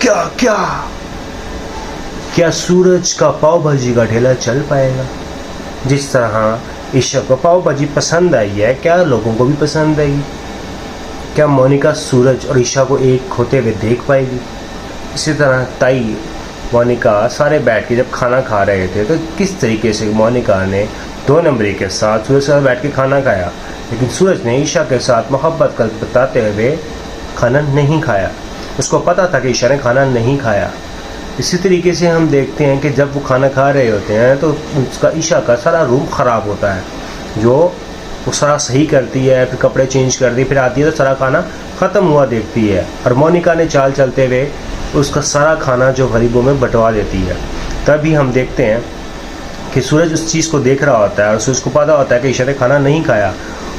क्या क्या क्या सूरज का पाव भाजी का ठेला चल पाएगा? जिस तरह ईशा को पाव भाजी पसंद आई है, क्या लोगों को भी पसंद आएगी? क्या मोनिका सूरज और ईशा को एक होते हुए देख पाएगी? इसी तरह ताई मोनिका सारे बैठ के जब खाना खा रहे थे तो किस तरीके से मोनिका ने 2 नंबरी के साथ सूरज के साथ बैठ के खाना खाया, लेकिन सूरज ने ईशा के साथ मोहब्बत कर बताते हुए खाना नहीं खाया। उसको पता था कि ईशा ने खाना नहीं खाया। इसी तरीके से हम देखते हैं कि जब वो खाना खा रहे होते हैं तो उसका ईशा का सारा रूम ख़राब होता है, जो वो सारा सही करती है, फिर कपड़े चेंज करती है, फिर आती है तो सारा खाना ख़त्म हुआ देखती है और मोनिका ने चाल चलते हुए उसका सारा खाना जो गरीबों में बंटवा देती है। तभी हम देखते हैं कि सूरज उस चीज़ को देख रहा होता है और सूरज को पता होता है कि ईशा ने खाना नहीं खाया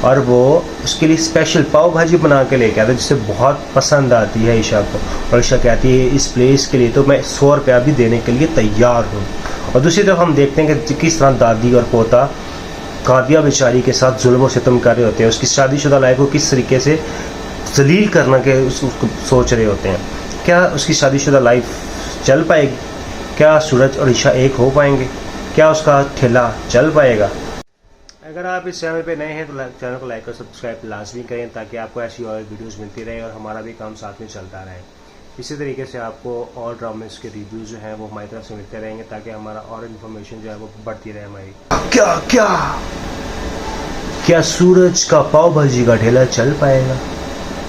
और वो उसके लिए स्पेशल पाव भाजी बना के लेके आता है जिसे बहुत पसंद आती है ईशा को। और ईशा कहती है इस प्लेस के लिए तो मैं 100 रुपया भी देने के लिए तैयार हूँ। और दूसरी तरफ हम देखते हैं कि किस तरह दादी और पोता कादिया बेचारी के साथ जुल्म और सितम कर रहे होते हैं, उसकी शादीशुदा लाइफ को किस तरीके से जलील करना के उसको सोच रहे होते हैं। क्या उसकी शादीशुदा लाइफ चल पाएगी? क्या सूरज और ईशा एक हो पाएंगे? क्या उसका ठेला चल पाएगा? अगर आप इस चैनल पे नए हैं तो चैनल को लाइक और सब्सक्राइब लाजमी करें ताकि आपको ऐसी और वीडियोस मिलती रहे और हमारा भी काम साथ में चलता रहे। इसी तरीके से आपको और ड्रामेस के रिव्यूज़ जो हैं वो हमारी तरफ से मिलते रहेंगे ताकि हमारा और इन्फॉर्मेशन जो है वो बढ़ती रहे हमारी। क्या क्या क्या सूरज का पाव भाजी का ठेला चल पाएगा?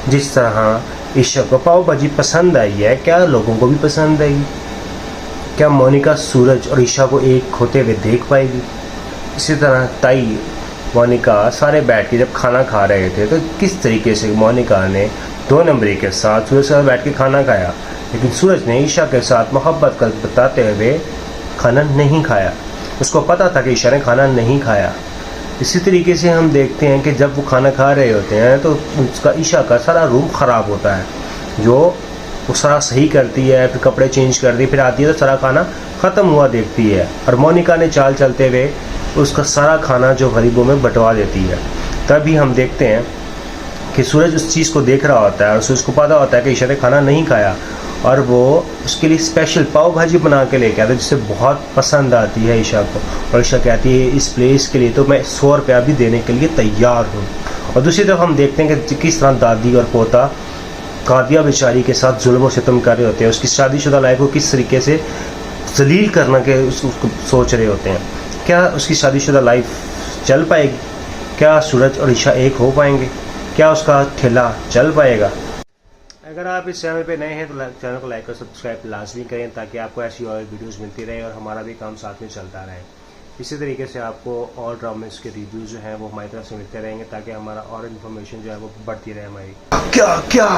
जिस तरह ईशा को पाव भाजी पसंद आई है, क्या लोगों को भी पसंद आएगी? क्या मोनिका सूरज और ईशा को एक होते हुए देख पाएगी? इसी तरह ताई मोनिका सारे बैठ के जब खाना खा रहे थे तो किस तरीके से मोनिका ने 2 नंबरी के साथ सूरज के साथ बैठ के खाना खाया, लेकिन सूरज ने ईशा के साथ मोहब्बत कर बताते हुए खाना नहीं खाया। उसको पता था कि ईशा ने खाना नहीं खाया। इसी तरीके से हम देखते हैं कि जब वो खाना खा रहे होते हैं तो उसका ईशा का सारा रूम ख़राब होता है, जो वो सारा सही करती है, फिर कपड़े चेंज करती है, फिर आती है तो सारा खाना ख़त्म हुआ देखती है और मोनिका ने चाल चलते हुए उसका सारा खाना जो गरीबों में बंटवा देती है। तभी हम देखते हैं कि सूरज उस चीज़ को देख रहा होता है और सूरज को पता होता है कि ईशा ने खाना नहीं खाया और वो उसके लिए स्पेशल पाव भाजी बना के लेके आता है जिसे बहुत पसंद आती है ईशा को। और ईशा कहती है इस प्लेस के लिए तो मैं 100 रुपया भी देने के लिए तैयार हूँ। और दूसरी तरफ हम देखते हैं कि किस तरह दादी और पोता कादिया बेचारी के साथ जुल्म और सितम कर रहे होते हैं, उसकी शादीशुदा लाइफ को किस तरीके से जलील करना के उसको सोच रहे होते हैं। क्या उसकी शादीशुदा लाइफ चल पाएगी? क्या सूरज और ईशा एक हो पाएंगे? क्या उसका ठेला चल पाएगा? अगर आप इस चैनल पे नए हैं तो चैनल को लाइक और सब्सक्राइब लाजमी करें ताकि आपको ऐसी और वीडियोस मिलती रहे और हमारा भी काम साथ में चलता रहे। इसी तरीके से आपको और ड्रामेस के रिव्यूज़ जो हैं वो हमारी तरफ से मिलते रहेंगे ताकि हमारा और इन्फॉर्मेशन जो है वो बढ़ती रहे हमारी। क्या क्या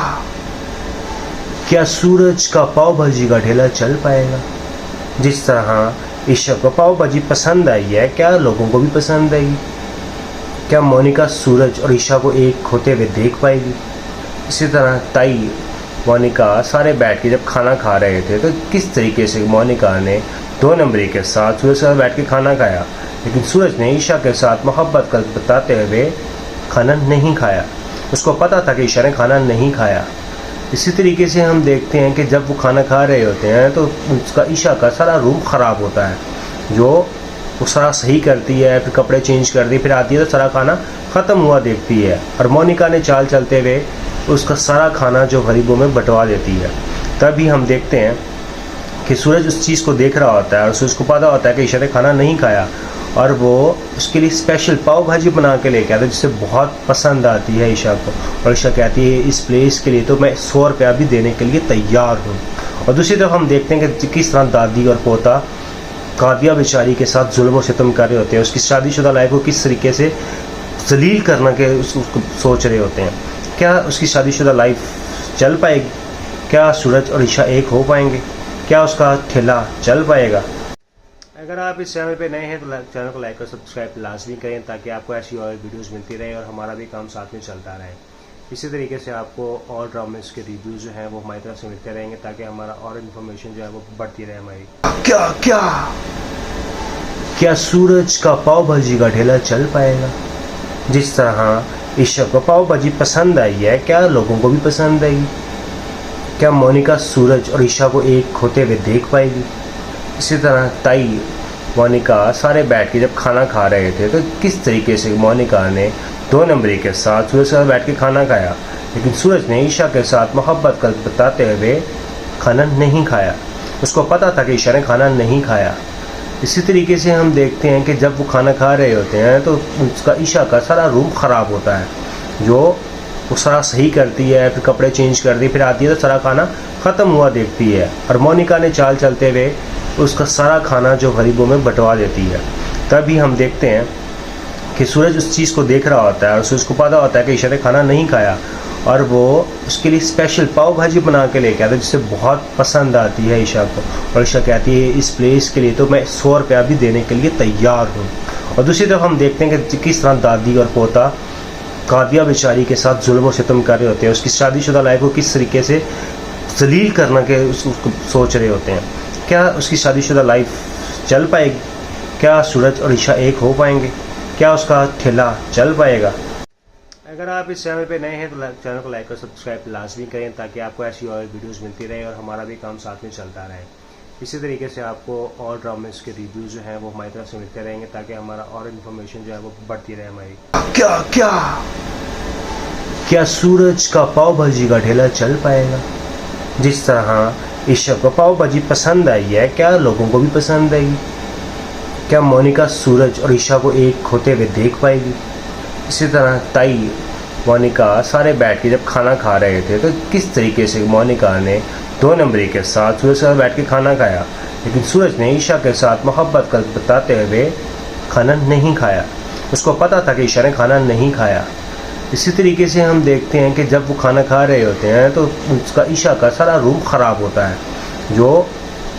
क्या सूरज का पाव भाजी का ठेला चल पाएगा? जिस तरह ईशा को पाव भाजी पसंद आई है, क्या लोगों को भी पसंद आएगी? क्या मोनिका सूरज और ईशा को एक होते हुए देख पाएगी? इसी तरह ताई मोनिका सारे बैठ के जब खाना खा रहे थे तो किस तरीके से मोनिका ने 2 नंबरी के साथ सूरज के साथ बैठ के खाना खाया, लेकिन सूरज ने ईशा के साथ मोहब्बत कर बताते हुए खाना नहीं खाया। उसको पता था कि ईशा ने खाना नहीं खाया। इसी तरीके से हम देखते हैं कि जब वो खाना खा रहे होते हैं तो उसका ईशा का सारा रूम ख़राब होता है, जो वो सारा सही करती है, फिर कपड़े चेंज करती है, फिर आती है तो सारा खाना ख़त्म हुआ देखती है और मोनिका ने चाल चलते हुए उसका सारा खाना जो गरीबों में बंटवा देती है। तभी हम देखते हैं कि सूरज उस चीज़ को देख रहा होता है और सूरज को पता होता है कि ईशा ने खाना नहीं खाया और वो उसके लिए स्पेशल पाव भाजी बना के लेके आता है जिसे बहुत पसंद आती है ईशा को। और ईशा कहती है इस प्लेस के लिए तो मैं 100 रुपया भी देने के लिए तैयार हूँ। और दूसरी तरफ हम देखते हैं कि किस तरह दादी और पोता कादिया बेचारी के साथ जुल्म और सितम कर रहे होते हैं, उसकी शादीशुदा लाइफ को किस तरीके से जलील करना के उसको सोच रहे होते हैं। क्या उसकी शादीशुदा लाइफ चल पाएगी? क्या सूरज और ईशा एक हो पाएंगे? क्या उसका ठेला चल पाएगा? अगर आप इस चैनल पे नए हैं तो चैनल को लाइक और सब्सक्राइब लाजमी करें ताकि आपको ऐसी और वीडियोस मिलती रहे और हमारा भी काम साथ में चलता रहे। इसी तरीके से आपको और ड्रामेस के रिव्यूज़ जो हैं वो हमारी तरफ से मिलते रहेंगे ताकि हमारा और इन्फॉर्मेशन जो है वो बढ़ती रहे हमारी। क्या क्या क्या सूरज का पाव भाजी का ठेला चल पाएगा? जिस तरह ईशा को पाव भाजी पसंद आई है, क्या लोगों को भी पसंद आएगी? क्या मोनिका सूरज और ईशा को एक होते हुए देख पाएगी? इसी तरह ताई मोनिका सारे बैठ के जब खाना खा रहे थे तो किस तरीके से मोनिका ने 2 नंबरी के साथ सूरज के साथ बैठ के खाना खाया, लेकिन सूरज ने ईशा के साथ मोहब्बत कर बताते हुए खाना नहीं खाया। उसको पता था कि ईशा ने खाना नहीं खाया। इसी तरीके से हम देखते हैं कि जब वो खाना खा रहे होते हैं तो उसका ईशा का सारा रूम ख़राब होता है, जो वो सारा सही करती है, फिर कपड़े चेंज करती है, फिर आती है तो सारा खाना ख़त्म हुआ देखती है और मोनिका ने चाल चलते हुए उसका सारा खाना जो गरीबों में बंटवा देती है। तभी हम देखते हैं कि सूरज उस चीज़ को देख रहा होता है और सूरज को पता होता है कि ईशा ने खाना नहीं खाया और वो उसके लिए स्पेशल पाव भाजी बना के लेके आता है जिसे बहुत पसंद आती है ईशा को। और ईशा कहती है इस प्लेस के लिए तो मैं 100 रुपया भी देने के लिए तैयार हूँ। और दूसरी तरफ हम देखते हैं कि किस तरह दादी और पोता कादिया बेचारी के साथ जुल्म और सितम कर रहे होते हैं, उसकी शादीशुदा लाइफ को किस तरीके से जलील करना के उसको सोच रहे होते हैं। क्या उसकी शादीशुदा लाइफ चल पाएगी? क्या सूरज और ईशा एक हो पाएंगे? क्या उसका ठेला चल पाएगा? अगर आप इस चैनल पे नए हैं तो चैनल को लाइक और सब्सक्राइब लाजमी करें ताकि आपको ऐसी और वीडियोस मिलती रहे और हमारा भी काम साथ में चलता रहे। इसी तरीके से आपको और ड्रामेस के रिव्यूज़ जो हैं वो हमारी तरफ से मिलते रहेंगे ताकि हमारा और इन्फॉर्मेशन जो है वो बढ़ती रहे हमारी। क्या क्या क्या सूरज का पाव भाजी का ठेला चल पाएगा? जिस तरह ईशा को पाव भाजी पसंद आई है, क्या लोगों को भी पसंद आएगी? क्या मोनिका सूरज और ईशा को एक होते हुए देख पाएगी? इसी तरह ताई मोनिका सारे बैठ के जब खाना खा रहे थे तो किस तरीके से मोनिका ने 2 नंबरी के साथ सूरज के साथ बैठ के खाना खाया, लेकिन सूरज ने ईशा के साथ मोहब्बत कर बताते हुए खाना नहीं खाया। उसको पता था कि ईशा ने खाना नहीं खाया। इसी तरीके से हम देखते हैं कि जब वो खाना खा रहे होते हैं तो उसका ईशा का सारा रूम ख़राब होता है, जो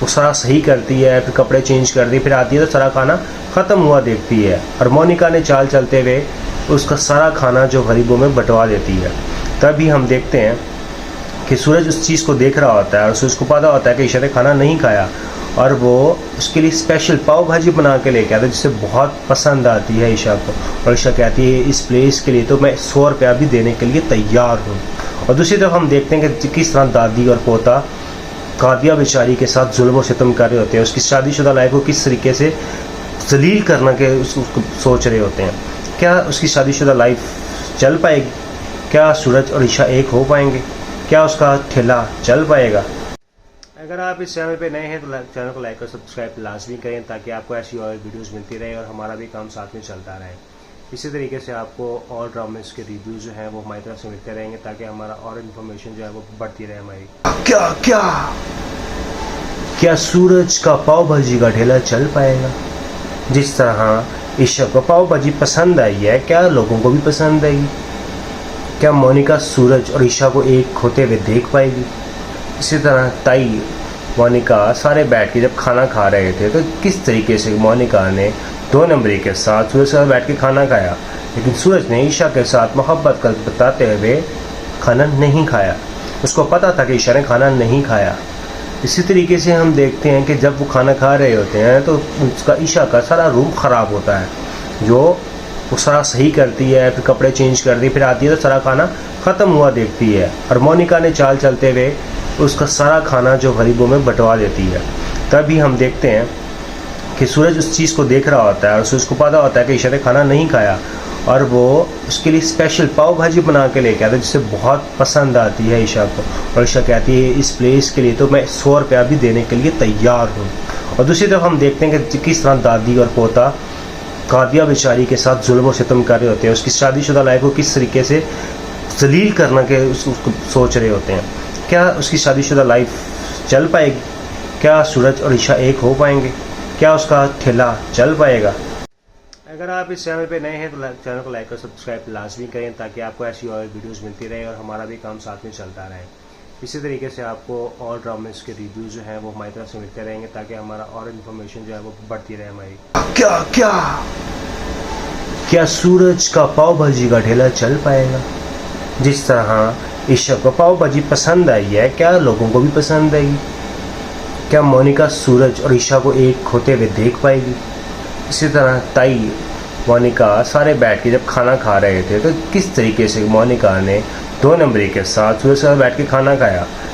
वो सारा सही करती है, फिर कपड़े चेंज करती है, फिर आती है तो सारा खाना ख़त्म हुआ देखती है और मोनिका ने चाल चलते हुए उसका सारा खाना जो गरीबों में बंटवा देती है। तभी हम देखते हैं कि सूरज उस चीज़ को देख रहा होता है और सूरज को पता होता है कि ईशा ने खाना नहीं खाया और वो उसके लिए स्पेशल पाव भाजी बना के लेके आता है जिसे बहुत पसंद आती है ईशा को। और ईशा कहती है इस प्लेस के लिए तो मैं 100 रुपया भी देने के लिए तैयार हूँ। और दूसरी तरफ हम देखते हैं कि किस तरह दादी और पोता कादिया बेचारी के साथ जुल्म और सितम कर रहे होते हैं, उसकी शादीशुदा लाइफ को किस तरीके से जलील करना के उसको सोच रहे होते हैं। क्या उसकी शादीशुदा लाइफ चल पाएगी? क्या सूरज और ईशा एक हो पाएंगे? क्या उसका ठेला चल पाएगा? अगर आप इस चैनल पे नए हैं तो चैनल को लाइक और सब्सक्राइब लाजमी करें ताकि आपको ऐसी और वीडियोस मिलती रहे और हमारा भी काम साथ में चलता रहे। इसी तरीके से आपको और ड्रामेस के रिव्यूज़ जो हैं वो हमारी तरफ से मिलते रहेंगे ताकि हमारा और इन्फॉर्मेशन जो है वो बढ़ती रहे हमारी। क्या क्या क्या सूरज का पाव भाजी का ठेला चल पाएगा? जिस तरह ईशा को पाव भाजी पसंद आई है, क्या लोगों को भी पसंद आएगी? क्या मोनिका सूरज और ईशा को एक होते हुए देख पाएगी? इसी तरह ताई मोनिका सारे बैठ के जब खाना खा रहे थे तो किस तरीके से मोनिका ने 2 नंबरी के साथ सूरज के साथ बैठ के खाना खाया, लेकिन सूरज ने ईशा के साथ मोहब्बत कर बताते हुए खाना नहीं खाया। उसको पता था कि ईशा ने खाना नहीं खाया। इसी तरीके से हम देखते हैं कि जब वो खाना खा रहे होते हैं तो उसका ईशा का सारा रूम ख़राब होता है, जो वो सारा सही करती है, फिर कपड़े चेंज करती है, फिर आती है तो सारा खाना ख़त्म हुआ देखती है और मोनिका ने चाल चलते हुए उसका सारा खाना जो गरीबों में बंटवा देती है। तभी हम देखते हैं कि सूरज उस चीज़ को देख रहा होता है और सूरज को पता होता है कि ईशा ने खाना नहीं खाया और वो उसके लिए स्पेशल पाव भाजी बना के लेके आता है जिसे बहुत पसंद आती है ईशा को। और ईशा कहती है इस प्लेस के लिए तो मैं 100 रुपया भी देने के लिए तैयार हूँ। और दूसरी तरफ हम देखते हैं कि किस तरह दादी और पोता कादिया बेचारी के साथ जुल्म और सितम कर रहे होते हैं, उसकी शादीशुदा लाइफ को किस तरीके से जलील करना के उसको सोच रहे होते हैं। क्या उसकी शादीशुदा लाइफ चल पाएगी? क्या सूरज और ईशा एक हो पाएंगे? क्या उसका ठेला चल पाएगा? अगर आप इस चैनल पे नए हैं तो चैनल को लाइक और सब्सक्राइब लाजमी करें ताकि आपको ऐसी और वीडियोस मिलती रहे और हमारा भी काम साथ में चलता रहे। इसी तरीके से आपको और ड्रामेस के रिव्यूज़ जो हैं वो हमारी तरफ से मिलते रहेंगे ताकि हमारा और इन्फॉर्मेशन जो है वो बढ़ती रहे हमारी। क्या क्या क्या सूरज का पाव भाजी का ठेला चल पाएगा? जिस तरह ईशा को पाव भाजी पसंद आई है, क्या लोगों को भी पसंद आएगी? क्या मोनिका सूरज और ईशा को एक होते हुए देख पाएगी? इसी तरह ताई मोनिका सारे बैठ के जब खाना खा रहे थे तो किस तरीके से मोनिका ने 2 नंबरी के साथ सूरज के साथ बैठ के खाना खाया,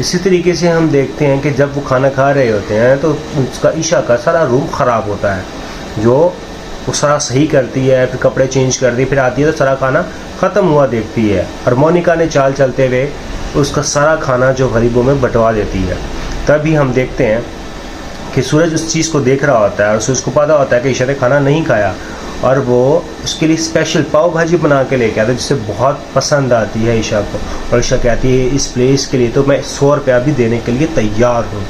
इसी तरीके से हम देखते हैं कि जब वो खाना खा रहे होते हैं तो उसका ईशा का सारा रूम ख़राब होता है, जो वो सारा सही करती है, फिर कपड़े चेंज करती है, फिर आती है तो सारा खाना ख़त्म हुआ देखती है। और मोनिका ने चाल चलते हुए उसका सारा खाना जो गरीबों में बंटवा देती है। तभी हम देखते हैं कि सूरज उस चीज़ को देख रहा होता है और सूरज को पता होता है कि ईशा ने खाना नहीं खाया, और वो उसके लिए स्पेशल पाव भाजी बना के लेके आता है जिसे बहुत पसंद आती है ईशा को। और ईशा कहती है इस प्लेस के लिए तो मैं 100 रुपया भी देने के लिए तैयार हूँ।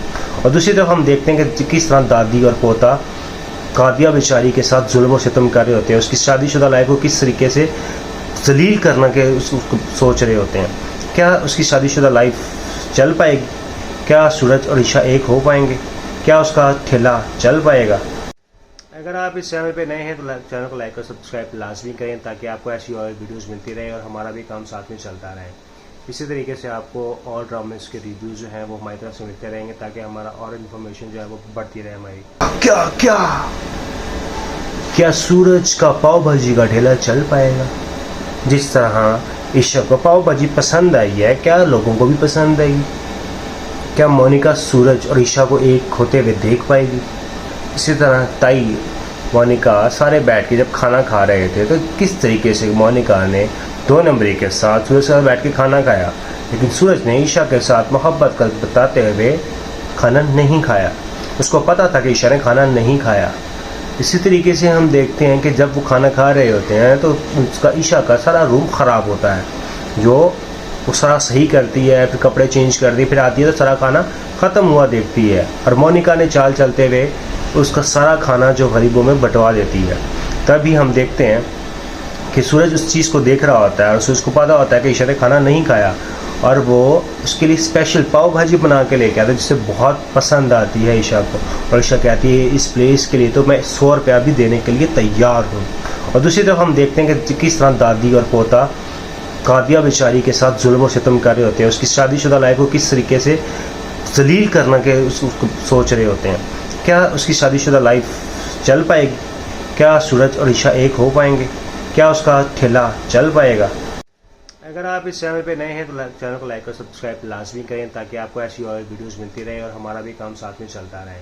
और दूसरी तरफ हम देखते हैं कि किस तरह दादी और पोता कादिया बेचारी के साथ जुल्म और सितम कर रहे होते हैं, उसकी शादीशुदा लाइफ को किस तरीके से जलील करना के उसको सोच रहे होते हैं। क्या उसकी शादीशुदा लाइफ चल पाएगी? क्या सूरज और ईशा एक हो पाएंगे? क्या उसका ठेला चल पाएगा? अगर आप इस चैनल पे नए हैं तो चैनल को लाइक और सब्सक्राइब लाजमी करें, ताकि आपको ऐसी और वीडियोस मिलती रहे और हमारा भी काम साथ में चलता रहे। इसी तरीके से आपको और ड्रामेस के रिव्यूज़ जो हैं वो हमारी तरफ से मिलते रहेंगे, ताकि हमारा और इन्फॉर्मेशन जो है वो बढ़ती रहे हमारी। क्या क्या क्या सूरज का पाव भाजी का ठेला चल पाएगा? जिस तरह ईशा को पाव भाजी पसंद आई है, क्या लोगों को भी पसंद आएगी? क्या मोनिका सूरज और ईशा को एक होते हुए देख पाएगी? इसी तरह ताई मोनिका सारे बैठ के जब खाना खा रहे थे तो किस तरीके से मोनिका ने 2 नंबरी के साथ सूरज के साथ बैठ के खाना खाया, लेकिन सूरज ने ईशा के साथ मोहब्बत कर बताते हुए खाना नहीं खाया। उसको पता था कि ईशा ने खाना नहीं खाया, इसी तरीके से हम देखते हैं कि जब वो खाना खा रहे होते हैं तो उसका ईशा का सारा रूम ख़राब होता है। जो वो सारा सही करती है, फिर कपड़े चेंज कर दी, फिर आती है तो सारा खाना ख़त्म हुआ देखती है। और मोनिका ने चाल चलते हुए उसका सारा खाना जो गरीबों में बंटवा देती है। तभी हम देखते हैं कि सूरज उस चीज़ को देख रहा होता है और सूरज को पता होता है कि ईशा ने खाना नहीं खाया, और वो उसके लिए स्पेशल पाव भाजी बना के लेके आता है जिसे बहुत पसंद आती है ईशा को। और ईशा कहती है इस प्लेस के लिए तो मैं 100 रुपया भी देने के लिए तैयार हूँ। और दूसरी तरफ हम देखते हैं कि किस तरह दादी और पोता कादिया बेचारी के साथ जुल्म और सितम कर रहे होते हैं। उसकी शादीशुदा लाइफ को किस तरीके से जलील करना के उसको सोच रहे होते हैं। क्या उसकी शादीशुदा लाइफ चल पाएगी? क्या सूरज और ईशा एक हो पाएंगे? क्या उसका ठेला चल पाएगा? अगर आप इस चैनल पे नए हैं तो चैनल को लाइक और सब्सक्राइब लाजमी करें ताकि आपको ऐसी और वीडियोस मिलती रहे और हमारा भी काम साथ में चलता रहे।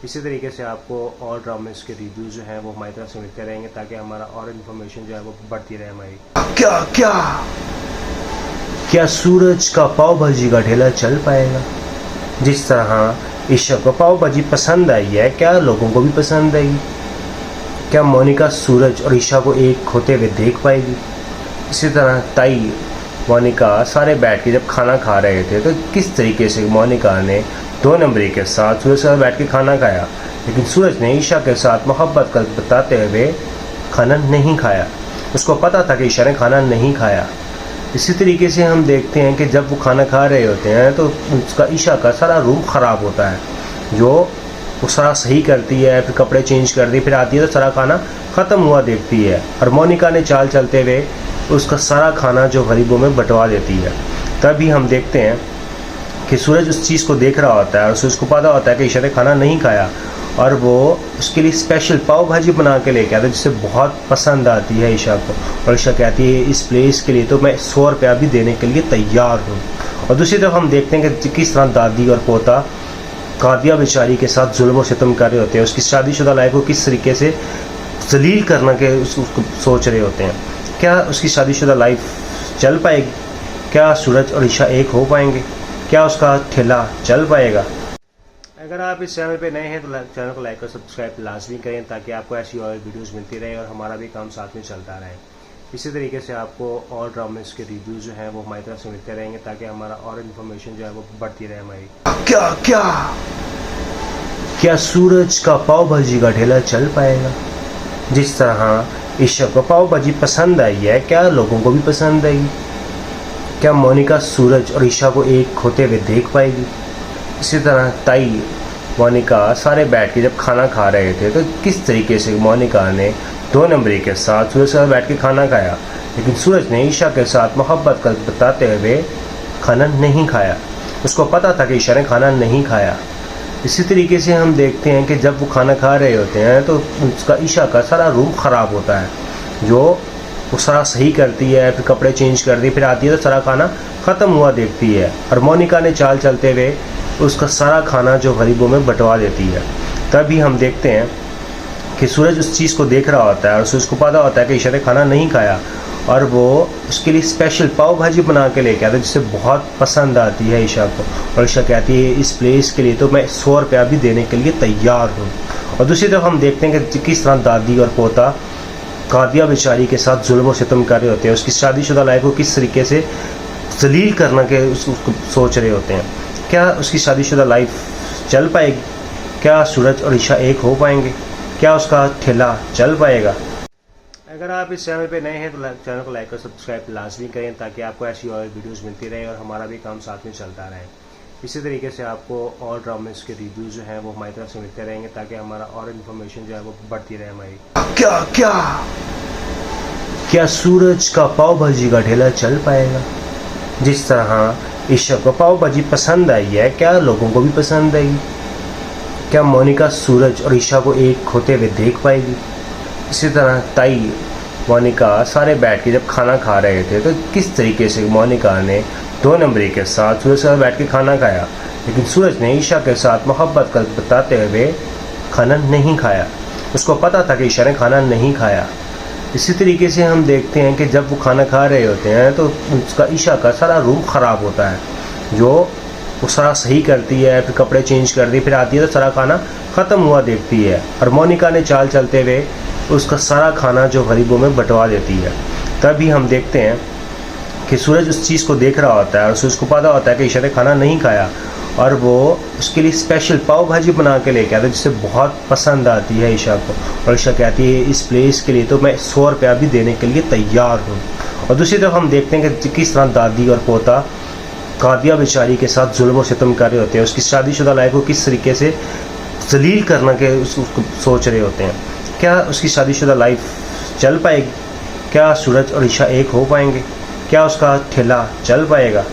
इसी तरीके से आपको और ड्रामेस के रिव्यूज़ जो हैं वो हमारी तरफ से मिलते रहेंगे ताकि हमारा और इन्फॉर्मेशन जो है वो बढ़ती रहे हमारी। क्या क्या क्या सूरज का पाव भाजी का ठेला चल पाएगा? जिस तरह ईशा को पाव भाजी पसंद आई है, क्या लोगों को भी पसंद आएगी? क्या मोनिका सूरज और ईशा को एक होते हुए देख पाएगी? इसी तरह ताई मोनिका सारे बैठ के जब खाना खा रहे थे तो किस तरीके से मोनिका ने 2 नंबरी के साथ सूरज के साथ बैठ के खाना खाया, लेकिन सूरज ने ईशा के साथ मोहब्बत कर बताते हुए खाना नहीं खाया। उसको पता था कि ईशा ने खाना नहीं खाया। इसी तरीके से हम देखते हैं कि जब वो खाना खा रहे होते हैं तो उसका ईशा का सारा रूम ख़राब होता है। जो वो सारा सही करती है, फिर कपड़े चेंज कर दी, फिर आती है तो सारा खाना ख़त्म हुआ देखती है। और मोनिका ने चाल चलते हुए उसका सारा खाना जो गरीबों में बंटवा देती है। तभी हम देखते हैं कि सूरज उस चीज़ को देख रहा होता है और सूरज को पता होता है कि ईशा ने खाना नहीं खाया, और वो उसके लिए स्पेशल पाव भाजी बना के लेके आता है जिसे बहुत पसंद आती है ईशा को। और ईशा कहती है इस प्लेस के लिए तो मैं 100 रुपया भी देने के लिए तैयार हूँ। और दूसरी तरफ हम देखते हैं कि किस तरह दादी और पोता कादिया बेचारी के साथ जुल्म और सितम कर रहे होते हैं। उसकी शादीशुदा लाइफ को किस तरीके से जलील करना के उसको सोच रहे होते हैं। क्या उसकी शादीशुदा लाइफ चल पाएगी? क्या सूरज और ईशा एक हो पाएंगे? क्या उसका ठेला चल पाएगा? अगर आप इस चैनल पे नए हैं तो चैनल को लाइक और सब्सक्राइब लाजमी करें ताकि आपको ऐसी और वीडियोस मिलती रहे और हमारा भी काम साथ में चलता रहे। इसी तरीके से आपको और ड्रामेस के रिव्यूज़ जो हैं वो हमारी तरफ से मिलते रहेंगे ताकि हमारा और इन्फॉर्मेशन जो है वो बढ़ती रहे हमारी। क्या क्या क्या सूरज का पाव भाजी का ठेला चल पाएगा? जिस तरह ईशा को पाव भाजी पसंद आई है, क्या लोगों को भी पसंद आएगी? क्या मोनिका सूरज और ईशा को एक होते हुए देख पाएगी? इसी तरह ताई मोनिका सारे बैठ के जब खाना खा रहे थे तो किस तरीके से मोनिका ने 2 नंबरी के साथ सूरज के साथ बैठ के खाना खाया, लेकिन सूरज ने ईशा के साथ मोहब्बत कर बताते हुए खाना नहीं खाया। उसको पता था कि ईशा ने खाना नहीं खाया। इसी तरीके से हम देखते हैं कि जब वो खाना खा रहे होते हैं तो उसका ईशा का सारा रूम ख़राब होता है। जो वो सारा सही करती है, फिर कपड़े चेंज कर दी, फिर आती है तो सारा खाना ख़त्म हुआ देखती है। और मोनिका ने चाल चलते हुए उसका सारा खाना जो गरीबों में बंटवा देती है। तभी हम देखते हैं कि सूरज उस चीज़ को देख रहा होता है और सूरज को पता होता है कि ईशा ने खाना नहीं खाया, और वो उसके लिए स्पेशल पाव भाजी बना के लेके आता है जिसे बहुत पसंद आती है ईशा को। और ईशा कहती है इस प्लेस के लिए तो मैं 100 रुपया भी देने के लिए तैयार हूँ। और दूसरी तरफ हम देखते हैं कि किस तरह दादी और पोता कादिया बेचारी के साथ जुल्म और सितम कर रहे होते हैं। उसकी शादीशुदा लाइफ को किस तरीके से जलील करना के उसको सोच रहे होते हैं। क्या उसकी शादीशुदा लाइफ चल पाएगी? क्या सूरज और ईशा एक हो पाएंगे? क्या उसका ठेला चल पाएगा? अगर आप इस चैनल पे नए हैं तो चैनल को लाइक और सब्सक्राइब लाजमी करें ताकि आपको ऐसी और वीडियोस मिलती रहे और हमारा भी काम साथ में चलता रहे। इसी तरीके से आपको और ड्रामेस के रिव्यूज़ जो हैं वो हमारी तरफ से मिलते रहेंगे ताकि हमारा और इन्फॉर्मेशन जो है वो बढ़ती रहे हमारी। क्या क्या क्या सूरज का पाव भाजी का ठेला चल पाएगा? जिस तरह ईशा को पाव भाजी पसंद आई है, क्या लोगों को भी पसंद आएगी? क्या मोनिका सूरज और ईशा को एक होते हुए देख पाएगी? इसी तरह ताई मोनिका सारे बैठ के जब खाना खा रहे थे तो किस तरीके से मोनिका ने 2 नंबरी के साथ सूरज के साथ बैठ के खाना खाया, लेकिन सूरज ने ईशा के साथ मोहब्बत कर बताते हुए खाना नहीं खाया। उसको पता था कि ईशा ने खाना नहीं खाया। इसी तरीके से हम देखते हैं कि जब वो खाना खा रहे होते हैं तो उसका ईशा का सारा रूम ख़राब होता है। जो वो सारा सही करती है, फिर कपड़े चेंज कर दी, फिर आती है तो सारा खाना ख़त्म हुआ देखती है और मोनिका ने चाल चलते हुए उसका सारा खाना जो गरीबों में बंटवा देती है। तभी हम देखते हैं कि सूरज उस चीज़ को देख रहा होता है और सूरज को पता होता है कि ईशा ने खाना नहीं खाया और वो उसके लिए स्पेशल पाव भाजी बना के लेके आता है जिसे बहुत पसंद आती है ईशा को। और ईशा कहती है इस प्लेस के लिए तो मैं 100 रुपया भी देने के लिए तैयार हूँ। और दूसरी तरफ हम देखते हैं कि किस तरह दादी और पोता कादिया बेचारी के साथ जुल्म और सितम कर रहे होते हैं, उसकी शादीशुदा लाइफ को किस तरीके से जलील करना के उसको सोच रहे होते हैं। क्या उसकी शादीशुदा लाइफ चल पाएगी? क्या सूरज और ईशा एक हो पाएंगे? क्या उसका ठेला चल पाएगा?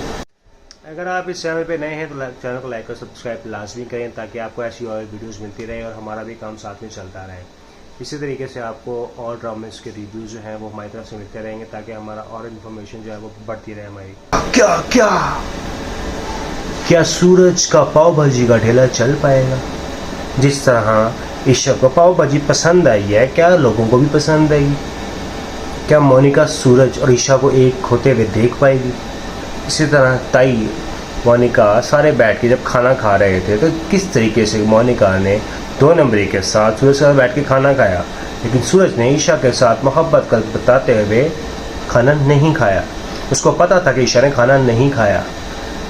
अगर आप इस चैनल पे नए हैं तो चैनल को लाइक और सब्सक्राइब लाजमी करें ताकि आपको ऐसी और वीडियोस मिलती रहे और हमारा भी काम साथ में चलता रहे। इसी तरीके से आपको और ड्रामेस के रिव्यूज़ जो हैं वो हमारी तरफ से मिलते रहेंगे ताकि हमारा और इन्फॉर्मेशन जो है वो बढ़ती रहे हमारी। क्या क्या क्या सूरज का पाव भाजी का ठेला चल पाएगा? जिस तरह ईशा को पाव भाजी पसंद आई है, क्या लोगों को भी पसंद आएगी? क्या मोनिका सूरज और ईशा को एक होते हुए देख पाएगी? इसी तरह ताई मोनिका सारे बैठ के जब खाना खा रहे थे तो किस तरीके से मोनिका ने 2 नंबरी के साथ सूरज के साथ बैठ के खाना खाया, लेकिन सूरज ने ईशा के साथ मोहब्बत कर बताते हुए खाना नहीं खाया। उसको पता था कि ईशा ने खाना नहीं खाया।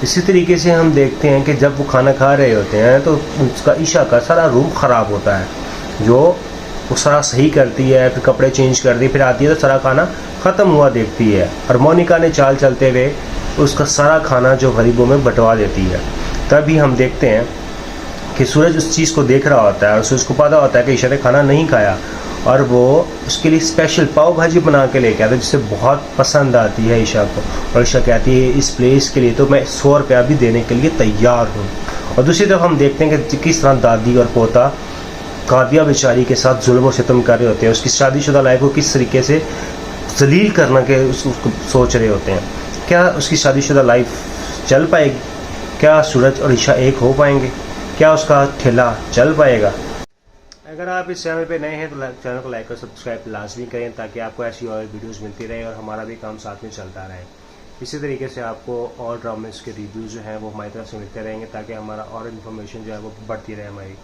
इसी तरीके से हम देखते हैं कि जब वो खाना खा रहे होते हैं तो उसका ईशा का सारा रूम ख़राब होता है, जो वो सारा सही करती है, फिर कपड़े चेंज कर दी, फिर आती है तो सारा खाना ख़त्म हुआ देखती है और मोनिका ने चाल चलते हुए उसका सारा खाना जो गरीबों में बंटवा देती है। तभी हम देखते हैं कि सूरज उस चीज़ को देख रहा होता है और सूरज को पता होता है कि ईशा ने खाना नहीं खाया और वो उसके लिए स्पेशल पाव भाजी बना के लेके आता है जिसे बहुत पसंद आती है ईशा को। और ईशा कहती है इस प्लेस के लिए तो मैं 100 रुपया भी देने के लिए तैयार हूँ। और दूसरी तरफ हम देखते हैं कि किस तरह दादी और पोता कादिया बेचारी के साथ जुल्म और सितम कर रहे होते हैं, उसकी शादीशुदा लाइफ को किस तरीके से जलील करना के उसको सोच रहे होते हैं। क्या उसकी शादीशुदा लाइफ चल पाएगी? क्या सूरज और ईशा एक हो पाएंगे? क्या उसका ठेला चल पाएगा? अगर आप इस चैनल पे नए हैं तो चैनल को लाइक और सब्सक्राइब लाजमी करें ताकि आपको ऐसी और वीडियोस मिलती रहे और हमारा भी काम साथ में चलता रहे। इसी तरीके से आपको और ड्रामेस के रिव्यूज़ जो हैं वो हमारी तरफ से मिलते रहेंगे ताकि हमारा और इन्फॉर्मेशन जो है वो बढ़ती रहे हमारी।